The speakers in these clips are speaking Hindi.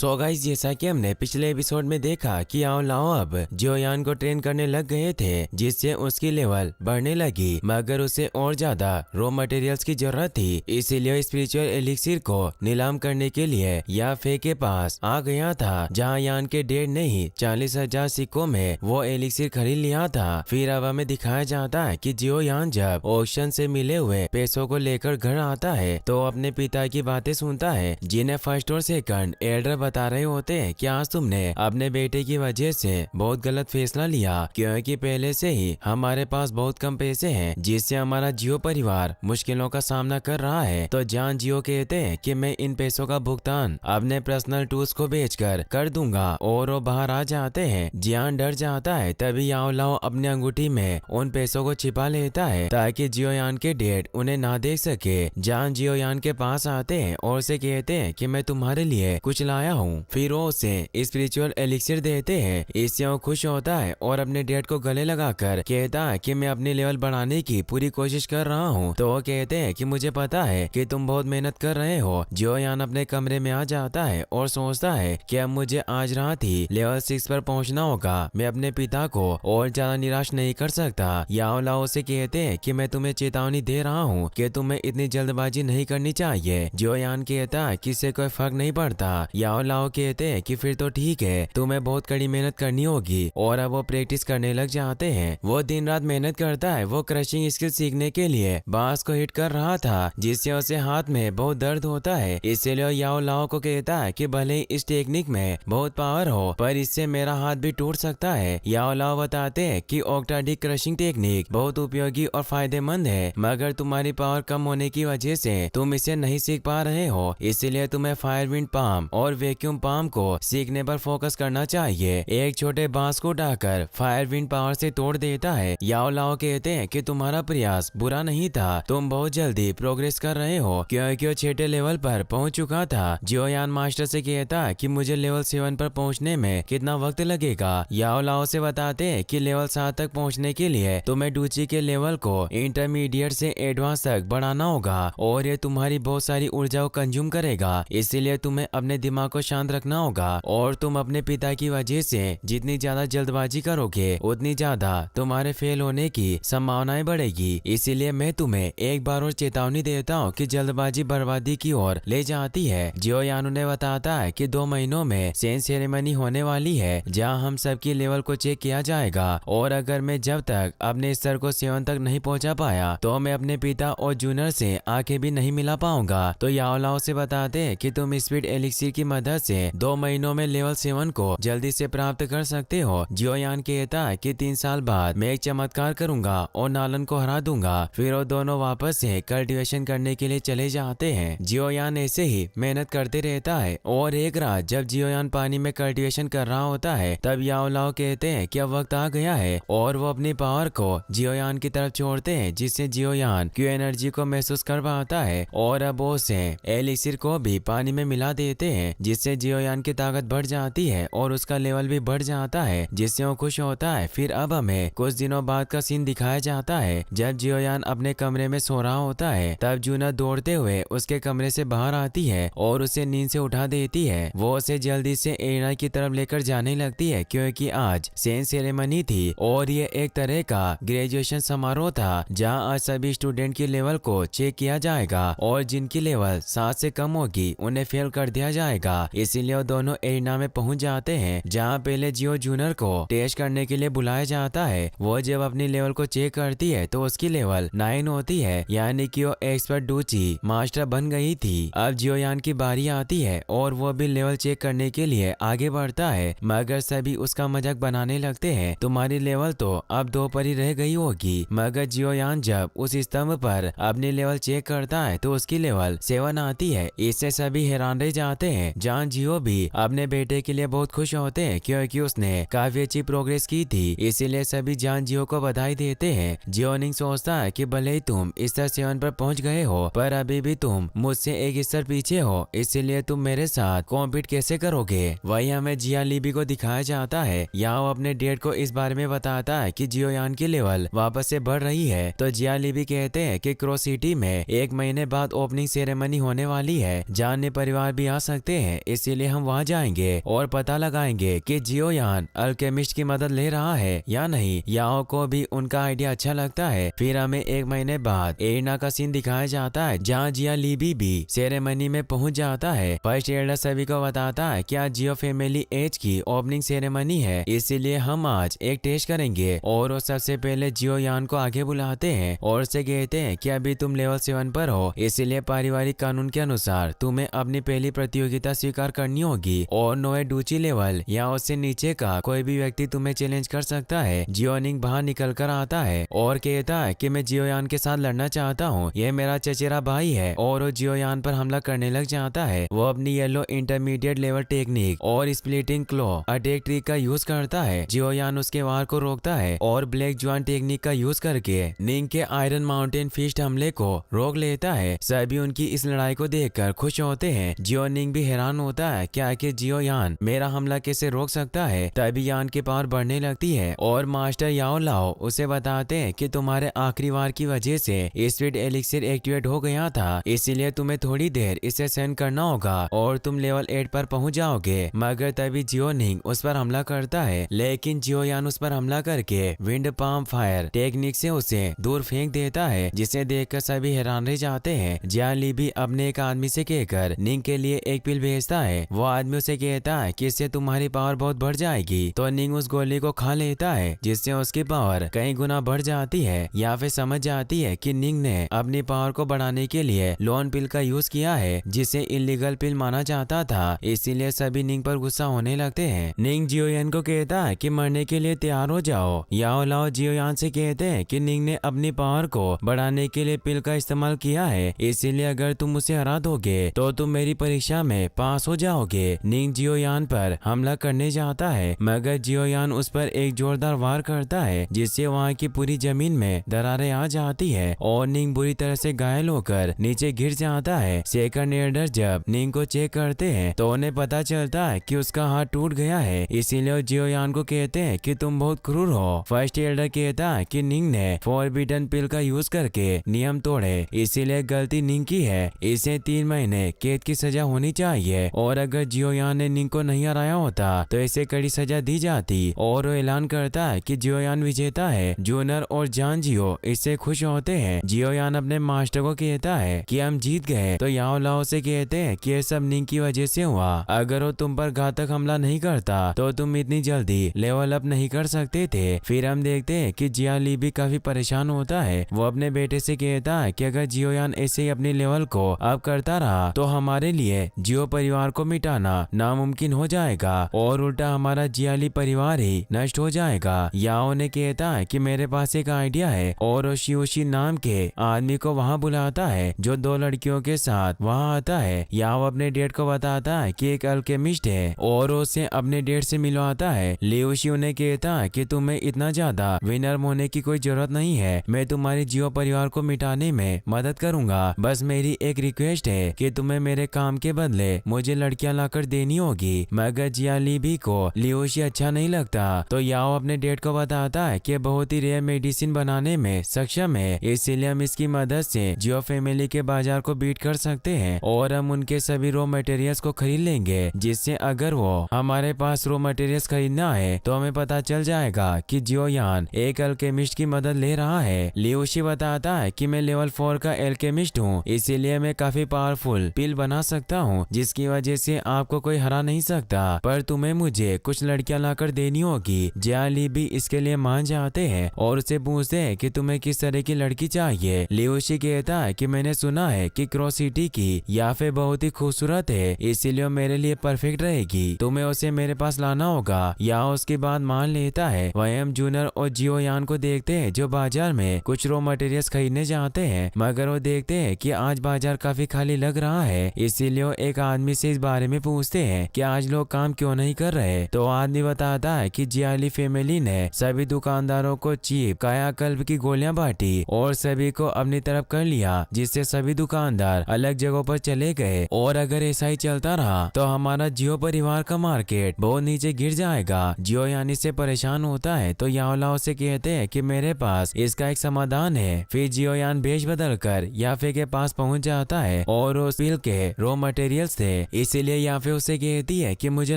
सो गाइस, जैसा कि हमने पिछले एपिसोड में देखा कि आओ लाओ अब जियोयान को ट्रेन करने लग गए थे, जिससे उसकी लेवल बढ़ने लगी, मगर उसे और ज्यादा रॉ मटेरियल्स की जरूरत थी। इसीलिए स्पिरिचुअल एलिक्सिर को नीलाम करने के लिए याफे के पास आ गया था, जहां यान के डेढ़ ने ही 40,000 सिक्कों में वो एलिक्सिर खरीद लिया था। फिर अब हमें दिखाया जाता है कि जियोयान जब ऑक्शन से मिले हुए पैसों को लेकर घर आता है तो अपने पिता की बातें सुनता है, जिन्हें फर्स्ट और सेकंड एल्डर बता रहे होते हैं कि आज तुमने अपने बेटे की वजह से बहुत गलत फैसला लिया, क्योंकि पहले से ही हमारे पास बहुत कम पैसे हैं, जिससे हमारा जियो परिवार मुश्किलों का सामना कर रहा है। तो जान जियो कहते हैं कि मैं इन पैसों का भुगतान अपने पर्सनल टूल्स को बेचकर कर दूंगा, और वो बाहर आ जाते हैं। जियान डर जाता है, तभी याओ लाओ अपने अंगूठी में उन पैसों को छिपा लेता है ताकि जियोयान के डैड उन्हें ना देख सके। जान जियोयान के पास आते हैं और उसे कहते हैं कि मैं तुम्हारे लिए कुछ लाया हूँ। फिर वो उसे स्पिरिचुअल एलिक्सिर देते हैं। इससे वो खुश होता है और अपने डैड को गले लगाकर कहता है कि मैं अपनी लेवल बढ़ाने की पूरी कोशिश कर रहा हूँ। तो वो कहते हैं कि मुझे पता है कि तुम बहुत मेहनत कर रहे हो। जियोयान अपने कमरे में आ जाता है और सोचता है कि अब मुझे आज रात ही लेवल 6 पर पहुंचना होगा। मैं अपने पिता को और ज्यादा निराश नहीं कर सकता। याओ लाओ से कहते हैं कि मैं तुम्हें चेतावनी दे रहा हूँ कि तुम्हें इतनी जल्दबाजी नहीं करनी चाहिए। जियोयान कहता है कि इससे कोई फर्क नहीं पड़ता। याओ लाओ कहते हैं कि फिर तो ठीक है, तुम्हें बहुत कड़ी मेहनत करनी होगी, और अब वो प्रैक्टिस करने लग जाते हैं। वो दिन रात मेहनत करता है। वो क्रशिंग स्किल सीखने के लिए बांस को हिट कर रहा था, जिससे उसे हाथ में बहुत दर्द होता है। इसलिए याओ लाओ को कहता है कि भले ही इस टेक्निक में बहुत पावर हो, पर इससे मेरा हाथ भी टूट सकता है। याओ लाओ बताते हैं कि ऑक्टाडिक क्रशिंग टेक्निक बहुत उपयोगी और फायदेमंद है, मगर तुम्हारी पावर कम होने की वजह से तुम इसे नहीं सीख पा रहे हो। इसलिए तुम्हें फायर विंड पाम और वैक्यूम पाम को सीखने पर फोकस करना चाहिए। एक छोटे बांस को उठाकर फायर विंड पावर से तोड़ देता है। याओ लाओ कहते हैं कि तुम्हारा प्रयास बुरा नहीं था, तुम बहुत जल्दी प्रोग्रेस कर रहे हो, क्योंकि वो 6ठे लेवल पर पहुंच चुका था। जियोयान मास्टर से कहता है कि मुझे लेवल 7 पर पहुंचने में कितना वक्त लगेगा। याओ लाओ से बताते हैं कि लेवल 7 तक पहुंचने के लिए तुम्हें डूची के लेवल को इंटरमीडिएट से एडवांस तक बढ़ाना होगा, और ये तुम्हारी बहुत सारी ऊर्जा को कंज्यूम करेगा। इसीलिए तुम्हें अपने दिमाग को शांत रखना होगा, और तुम अपने पिता की वजह से जितनी ज्यादा जल्दबाजी करोगे उतनी ज्यादा तुम्हारे फेल होने की संभावनाएं बढ़ेगी। इसीलिए मैं तुम्हें एक बार और चेतावनी देता हूँ कि जल्दबाजी बर्बादी की ओर ले जाती है। जियोयान उन्हें बताता है कि 2 महीनों में सेंस सेरेमनी होने वाली है, जहाँ हम सबकी लेवल को चेक किया जाएगा, और अगर मैं जब तक अपने स्तर को 7 तक नहीं पहुँचा पाया तो मैं अपने पिता और जूनियर से आंखें भी नहीं मिला पाऊंगा। तो याओ लाओ से बताते हैं कि तुम स्पीड एलिक्सिर की मदद से 2 महीनों में लेवल 7 को जल्दी से प्राप्त कर सकते हो। जियोयान कहता है कि 3 साल बाद मैं एक चमत्कार करूंगा और नालन को हरा दूंगा। फिर वो दोनों वापस से कल्टीवेशन करने के लिए चले जाते हैं। जियोयान ऐसे ही मेहनत करते रहता है, और एक रात जब जियोयान पानी में कल्टीवेशन कर रहा होता है, तब याओ लाओ कहते हैं कि अब वक्त आ गया है, और वो अपनी पावर को जियोयान की तरफ छोड़ते हैं, जिससे जियोयान की एनर्जी को महसूस कर पाता है, और अब वो उसे एलिक्सिर को भी पानी में मिला देते हैं, जिससे जियोयान की ताकत बढ़ जाती है और उसका लेवल भी बढ़ जाता है, जिससे वो खुश होता है। फिर अब हमें कुछ दिनों बाद का सीन दिखाया जाता है। जब जियोयान अपने कमरे में सो रहा होता है, तब जूना दौड़ते हुए उसके कमरे से बाहर आती है और उसे नींद से उठा देती है। वो उसे जल्दी से एरिना की तरफ लेकर जाने लगती है, क्योंकि आज सेंस सेरेमनी थी और ये एक तरह का ग्रेजुएशन समारोह था, जहाँ आज सभी स्टूडेंट की लेवल को चेक किया जाएगा, और जिनकी लेवल 7 से कम होगी उन्हें फेल कर दिया जाएगा। इसीलिए वो दोनों एरिना में पहुंच जाते हैं, जहां पहले जियो जूनियर को टेस्ट करने के लिए बुलाया जाता है। वो जब अपनी लेवल को चेक करती है तो उसकी लेवल 9 होती है, यानी कि वो एक्सपर्ट डूची मास्टर बन गई थी। अब जियोयान की बारी आती है और वो भी लेवल चेक करने के लिए आगे बढ़ता है, मगर सभी उसका मजाक बनाने लगते हैं। तुम्हारी लेवल तो अब 2 पर ही रह गई होगी। मगर जियोयान जब उस स्तंभ पर अपनी लेवल चेक करता है तो उसकी लेवल 7 आती है। इससे सभी हैरान रह जाते हैं। जान जियो भी अपने बेटे के लिए बहुत खुश होते हैं, क्योंकि उसने काफी अच्छी प्रोग्रेस की थी। इसीलिए सभी जान जियो को बधाई देते हैं। जियोनिंग सोचता है कि भले ही तुम स्तर 7 पर पहुंच गए हो, पर अभी भी तुम मुझसे एक स्तर पीछे हो, इसीलिए तुम मेरे साथ कॉम्पीट कैसे करोगे। वही हमें जिया लीबी को दिखाया जाता है। यहाँ वो अपने डैड को इस बारे में बताता है कि जियोयान की लेवल वापस से बढ़ रही है। तो जिया लीबी कहते हैं कि क्रो सिटी में 1 महीने बाद ओपनिंग सेरेमनी होने वाली है, जान परिवार भी आ सकते हैं। इसीलिए हम वहाँ जाएंगे और पता लगाएंगे कि जियोयान अल्केमिस्ट की मदद ले रहा है या नहीं। याओ को भी उनका आइडिया अच्छा लगता है। फिर हमें 1 महीने बाद एरिना का सीन दिखाया जाता है जहाँ जिया लीबी भी सेरेमनी में पहुंच जाता है। फर्स्ट एल्डर सभी को बताता है कि आज जियो फैमिली एज की ओपनिंग सेरेमनी है, इसीलिए हम आज एक टेस्ट करेंगे। और वो सबसे पहले जियोयान को आगे बुलाते हैं और उसे कहते हैं कि अभी तुम लेवल 7 पर हो, इसीलिए पारिवारिक कानून के अनुसार तुम्हें अपनी पहली प्रतियोगिता स्वीकार करनी होगी और नोए डूची लेवल या उससे नीचे का कोई भी व्यक्ति तुम्हें चैलेंज कर सकता है। जियोनिंग बाहर निकल कर आता है और कहता है कि मैं जियोयान के साथ लड़ना चाहता हूँ, यह मेरा चचेरा भाई है। और वो जियोयान पर हमला करने लग जाता है। वो अपनी येलो इंटरमीडिएट लेवल टेक्निक और स्प्लिटिंग क्लो अटैक ट्रिक का यूज करता है। जियोयान उसके वार को रोकता है और ब्लैक ज्वान टेक्निक का यूज करके निंग के आयरन माउंटेन फिस्ट हमले को रोक लेता है। सभी उनकी इस लड़ाई को देखकर खुश होते हैं। जियो निंग भी हैरान होता है कि आखिर जियोयान मेरा हमला कैसे रोक सकता है। तभी यान की पावर बढ़ने लगती है और मास्टर याओ लाओ उसे बताते हैं कि तुम्हारे आखिरी वार की वजह से स्पीड एलिक्सिर एक्टिवेट हो गया था, इसीलिए तुम्हें थोड़ी देर इसे सेंड करना होगा और तुम लेवल 8 पर पहुंच जाओगे। मगर तभी जियो निंग उस पर हमला करता है, लेकिन जियोयान उस पर हमला करके विंड पाम फायर टेक्निक से उसे दूर फेंक देता है, जिसे देखकर सभी हैरान रह जाते हैं। जिया ली भी अपने एक आदमी से कहकर निंग के लिए एक पिल भेजता है। वो आदमी उसे कहता है कि इससे तुम्हारी पावर बहुत बढ़ जाएगी। तो निंग उस गोली को खा लेता है, जिससे उसकी पावर कई गुना बढ़ जाती है। या फिर समझ जाती है कि निंग ने अपनी पावर को बढ़ाने के लिए लोन पिल का यूज किया है, जिसे इलीगल पिल माना जाता था। इसीलिए सभी निंग पर गुस्सा होने लगते हैं। निंग जियोयान को कहता है कि मरने के लिए तैयार हो जाओ। याओ लाओ जियोयान से कहते हैं कि निंग ने अपनी पावर को बढ़ाने के लिए पिल का इस्तेमाल किया है, इसीलिए अगर तुम उसे हरा दोगे तो तुम मेरी परीक्षा में पास हो जाओगे। निंग जियोयान पर हमला करने जाता है, मगर जियोयान उस पर एक जोरदार वार करता है, जिससे वहाँ की पूरी जमीन में दरारें आ जाती है और निंग बुरी तरह से घायल होकर नीचे गिर जाता है। सेकंड एल्डर जब निंग को चेक करते हैं तो उन्हें पता चलता है कि उसका हाथ टूट गया है, इसीलिए जियोयान को कहते हैं कि तुम बहुत क्रूर हो। फर्स्ट एल्डर कहता है कि निंग ने फॉरबिडन पिल का यूज करके नियम तोड़े, इसीलिए गलती निंग की है, इसे 3 महीने कैद की सजा होनी चाहिए। और अगर जियोयान ने निंग को नहीं हराया होता तो इसे कड़ी सजा दी जाती। और वो ऐलान करता है कि जियोयान विजेता है। जूनर और जान जियो इससे खुश होते हैं। जियोयान अपने मास्टर को कहता है कि हम जीत गए। तो याओ लाओ से कहते हैं कि ये सब निंग की वजह से हुआ, अगर वो तुम पर घातक हमला नहीं करता तो तुम इतनी जल्दी लेवल अप नहीं कर सकते थे। फिर हम देखते हैं कि जिया ली भी काफी परेशान होता है। वो अपने बेटे से कहता है कि अगर जियोयान ऐसे ही अपने लेवल को अप करता रहा तो हमारे लिए जियो परिवार को मिटाना नामुमकिन हो जाएगा और उल्टा हमारा जियाली परिवार ही नष्ट हो जाएगा। याओ ने कहता है कि मेरे पास एक आइडिया है और वो शियोशी नाम के आदमी को वहाँ बुलाता है, जो 2 लड़कियों के साथ वहाँ आता है। याओ अपने डेट को बताता है कि एक अल्केमिस्ट है और उसे अपने डेट से मिलवाता है। लियोशी उन्हें कहता है कि तुम्हें इतना ज्यादा विनर होने की कोई जरूरत नहीं है, मैं तुम्हारी जियो परिवार को मिटाने में मदद करूंगा। बस मेरी एक रिक्वेस्ट है कि तुम्हें मेरे काम के बदले मुझे लड़कियां लाकर देनी होगी। मगर जिया ली भी को लियोशी अच्छा नहीं लगता, तो याओ अपने डेट को बताता है कि बहुत ही रेयर मेडिसिन बनाने में सक्षम है, इसीलिए हम इसकी मदद से जियो फैमिली के बाजार को बीट कर सकते हैं और हम उनके सभी रॉ मटेरियल्स को खरीद लेंगे, जिससे अगर वो हमारे पास रॉ मटेरियल्स खरीदना है तो हमें पता चल जाएगा कि जियोयान एक अल्केमिस्ट की मदद ले रहा है। लियोशी बताता है कि मैं लेवल 4 का अल्केमिस्ट हूँ, इसीलिए मैं काफी पावरफुल पिल बना सकता हूँ, जिसकी वजह से आपको कोई हरा नहीं सकता, पर तुम्हें मुझे कुछ लड़कियां लाकर देनी होगी। जिया ली भी इसके लिए मान जाते हैं और उसे पूछते हैं कि तुम्हें किस तरह की लड़की चाहिए। लियोशी कहता है कि मैंने सुना है कि क्रॉस सिटी की या फिर बहुत ही खूबसूरत है, इसीलिए मेरे लिए परफेक्ट रहेगी, तुम्हें उसे मेरे पास लाना होगा। या उसकी बात मान लेता है। वहीं हम जूनर और जियोयान को देखते हैं जो बाजार में कुछ रॉ मटेरियल्स खरीदने जाते हैं, मगर वो देखते हैं कि आज बाजार काफी खाली लग रहा है, इसीलिए वो एक आदमी से इस बारे में पूछते हैं कि आज लोग काम क्यों नहीं कर रहे। तो आदमी बताता है कि जियाली फैमिली ने सभी दुकानदारों को चीप कायाकल्प की गोलियां बांटी और सभी को अपनी तरफ कर लिया, जिससे सभी दुकानदार अलग जगहों पर चले गए। और अगर ऐसा ही चलता रहा तो हमारा जियो परिवार का मार्केट बहुत नीचे गिर जाएगा। जियो यानी से परेशान होता है तो याओ लाओ से कहते हैं कि मेरे पास इसका एक समाधान है। फिर जियोयान भेष बदल कर याफे के पास पहुंच जाता है और उस पिल के रॉ मटेरियल से इसीलिए याफे उसे कहती है कि मुझे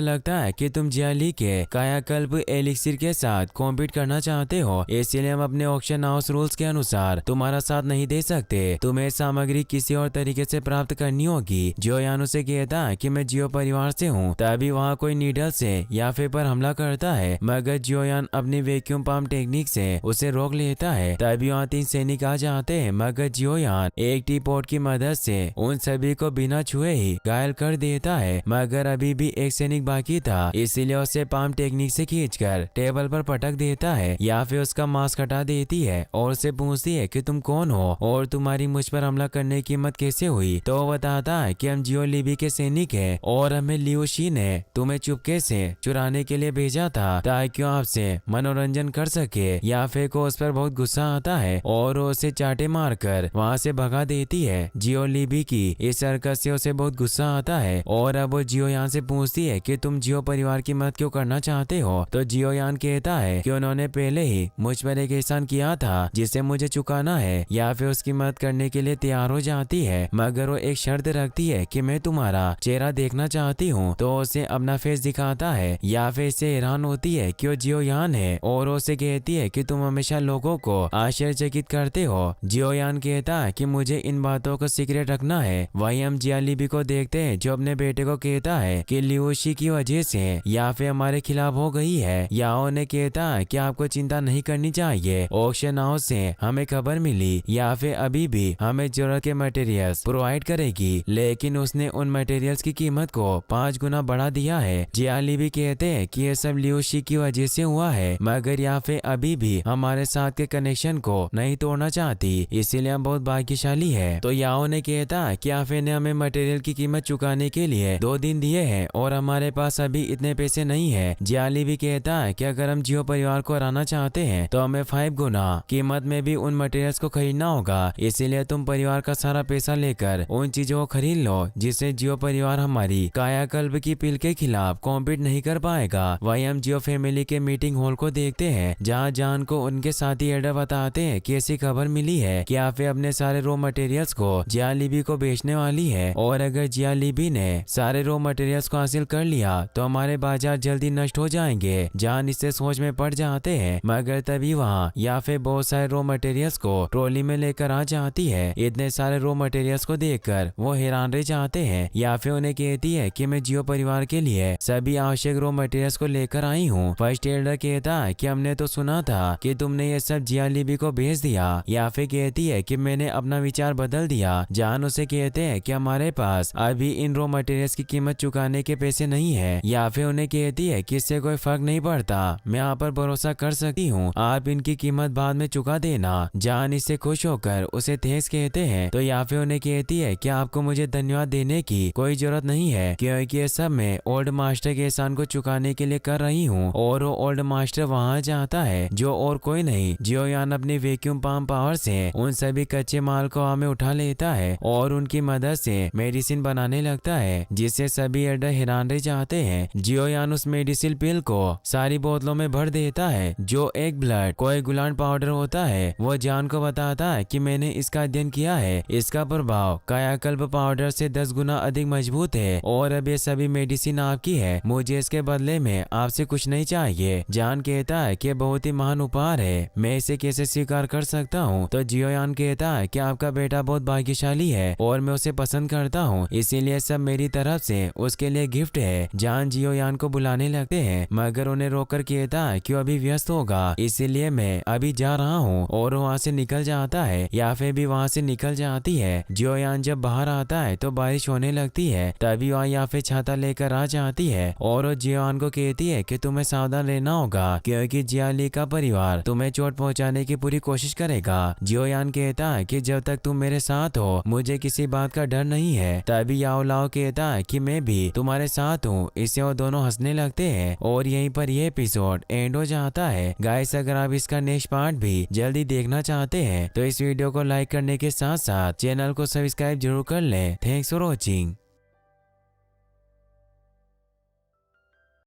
लगता है कि तुम जियाली के कायाकल्प एलिक्सिर के साथ कॉम्पीट करना चाहते हो, इसीलिए हम अपने ऑक्शन हाउस रूल्स के अनुसार तुम्हारा साथ नहीं दे सकते। तुम्हें सामग्री किसी और तरीके से प्राप्त करनी होगी। जियोयान उसे कहता है कि मैं जियो परिवार से हूँ। तभी वहाँ कोई नीडल से याफे पर हमला करता है, मगर जियोयान अपनी वैक्यूम पंप टेक्निक से उसे रोक लेता है। तभी वहाँ 3 सैनिक आ जाते हैं, मगर जियोयान एक टी पॉट की मदद से उन सभी को बिना छुए ही घायल कर देता है। मगर अभी भी एक सैनिक बाकी था, इसीलिए उसे पंप टेक्निक से खींचकर टेबल पर पटक देता है। याफे उसका मास्क हटा देती है और उसे पूछती है कि तुम कौन हो और तुम्हारी मुझ पर हमला करने की हिम्मत कैसे हुई। तो वो बताता है कि हम जियो लिबी के सैनिक हैं और हमें लियू शी ने तुम्हें चुपके से चुराने के लिए भेजा था ताकि आपसे मनोरंजन कर सके। याफे को उस पर बहुत गुस्सा आता है और वो उसे चाटे मारकर वहाँ से भगा देती है। जियो लिबी की इस हरकत से उसे बहुत गुस्सा आता है और अब वो जियोयान से पूछती है कि तुम जियो परिवार की मदद क्यों करना चाहते हो। तो जियोयान कहता है कि उन्होंने पहले ही मुझ पर एक एहसान किया था जिसे मुझे चुकाना है। या फिर उसकी मदद करने के लिए तैयार हो जाती है, मगर वो एक शर्त रखती है कि मैं तुम्हारा चेहरा देखना चाहती हूँ। तो उसे अपना फेस दिखाता है। या फिर इससे हैरान होती है कि वो जियोयान है और उसे कहती है कि तुम हमेशा लोगों को आश्चर्यचकित करते हो। जियोयान कहता है कि मुझे इन बातों को सीक्रेट रखना है। वही हम जियालिबी को देखते हैं जो अपने बेटे को कहता है कि लियोशी की वजह से या फिर हमारे खिलाफ हो गई है। याओ ने कहता है कि आपको चिंता नहीं करनी चाहिए, ऑक्शन हाउस से हमें खबर मिली या फिर अभी भी हमें जरूरत के मटेरियल्स प्रोवाइड करेगी, लेकिन उसने उन मटेरियल्स की कीमत को 5 गुना बढ़ा दिया है। जियालिबी कहते हैं कि ये सब लियोशी की वजह से हुआ है, मगर या फिर अभी भी हमारे साथ के कनेक्शन को नहीं तोड़ना चाहती, इसीलिए हम बहुत भाग्यशाली है। तो याओ ने कहता है कि याफे ने हमें मटेरियल की कीमत चुकाने के लिए 2 दिन दिए हैं और हमारे पास अभी इतने पैसे नहीं है। जियालिबी कहता है कि अगर हम जियो परिवार को हराना चाहते हैं तो हमें 5 गुना कीमत में भी उन मटेरियल्स को खरीदना होगा, इसीलिए तुम परिवार का सारा पैसा लेकर उन चीजों को खरीद लो जिससे जियो परिवार हमारी कायाकल्प की पील के खिलाफ कॉम्पीट नहीं कर पाएगा। वही हम जियो फैमिली के मीटिंग हॉल को देखते हैं जहाँ जान को उनके साथी एडर बताते हैं कि ऐसी खबर मिली है कि याफे अपने सारे रॉ मटेरियल्स को जियालिबी को बेचने वाली है और अगर जियालिबी ने सारे रॉ मटेरियल्स को हासिल कर लिया तो हमारे बाजार जल्दी नष्ट हो जाएंगे। जान इससे सोच में पड़ जाते हैं, मगर तभी वहाँ याफे बहुत सारे रॉ मटेरियल्स को ट्रॉली में लेकर आ जाती है। इतने सारे रॉ मटेरियल्स को देखकर वो हैरान रह जाते हैं। याफे उन्हें कहती है कि मैं जियो परिवार के लिए सभी आवश्यक रॉ मटेरियल्स को लेकर आई हूँ। फर्स्ट एल्डर कहता है कि हमने तो सुना था कि तुमने ये सब जियालिबी को भेज दिया। याफे कहती है कि मैंने अपना विचार बदल दिया। जान उसे कहते हैं कि हमारे पास अभी इन रॉ मटेरियल्स की कीमत चुकाने के पैसे नहीं है। याफे उन्हें कहती है कि इससे कोई फर्क नहीं पड़ता, मैं आप पर भरोसा कर सकती हूँ, आप इनकी कीमत बाद में चुका देना। जान इससे खुश होकर उसे थैंक्स कहते हैं। तो याफे उन्हें कहती है कि आपको मुझे धन्यवाद देने की कोई जरूरत नहीं है, क्योंकि ये सब मैं ओल्ड मास्टर के एहसान को चुकाने के लिए कर रही हूँ। और वो ओल्ड मास्टर वहाँ जाता है जो और कोई नहीं, जियोयान अपनी वैक्यूम पंप पावर से उन सभी कच्चे माल को हमें उठा लेता है और उनकी मदद से मेडिसिन बनाने लगता है, जिससे सभी एल्डर हैरान रह जाते हैं। जियोयान उस मेडिसिन पिल को सारी बोतलों में भर देता है जो एक ब्लड कोएगुलेंट पाउडर होता है। वो जान को बताता है कि मैंने इसका अध्ययन किया है, इसका प्रभाव कायाकल्प पाउडर से 10 गुना अधिक मजबूत है और अब ये सभी मेडिसिन आपकी है, मुझे इसके बदले में आपसे कुछ नहीं चाहिए। जान कहता है कि बहुत ही महान उपहार है, मैं इसे कैसे स्वीकार कर सकता हूँ। तो जियोयान कहता है कि आपका बेटा बहुत भाग्यशाली है और मैं उसे पसंद करता हूँ, इसीलिए सब मेरी तरफ से उसके लिए गिफ्ट है। जान जियोयान को बुलाने लगते हैं, मगर उन्हें रोककर कहता है कि वो अभी व्यस्त होगा, इसीलिए मैं अभी जा रहा हूँ और वहाँ से निकल जाता है। याफे भी वहाँ से निकल जाती है। जियोयान जब बाहर आता है तो बारिश होने लगती है। तभी वहाँ याफे छाता लेकर आ जाती है और वो जियोयान को कहती है कि तुम्हें सावधान रहना होगा, क्योंकि जियाली का परिवार तुम्हें चोट पहुँचाने की पूरी कोशिश करेगा। जियोयान कहता है कि जब तक तुम मेरे साथ हो मुझे किसी बात का डर नहीं है। तभी याओ लाओ कहता है कि मैं भी तुम्हारे साथ हूँ। इससे वो दोनों हंसने लगते हैं और यहीं पर ये एपिसोड एंड हो जाता है। गाइस, अगर आप इसका नेक्स्ट पार्ट भी जल्दी देखना चाहते हैं तो इस वीडियो को लाइक करने के साथ साथ चैनल को सब्सक्राइब जरूर कर लें। Thanks for watching.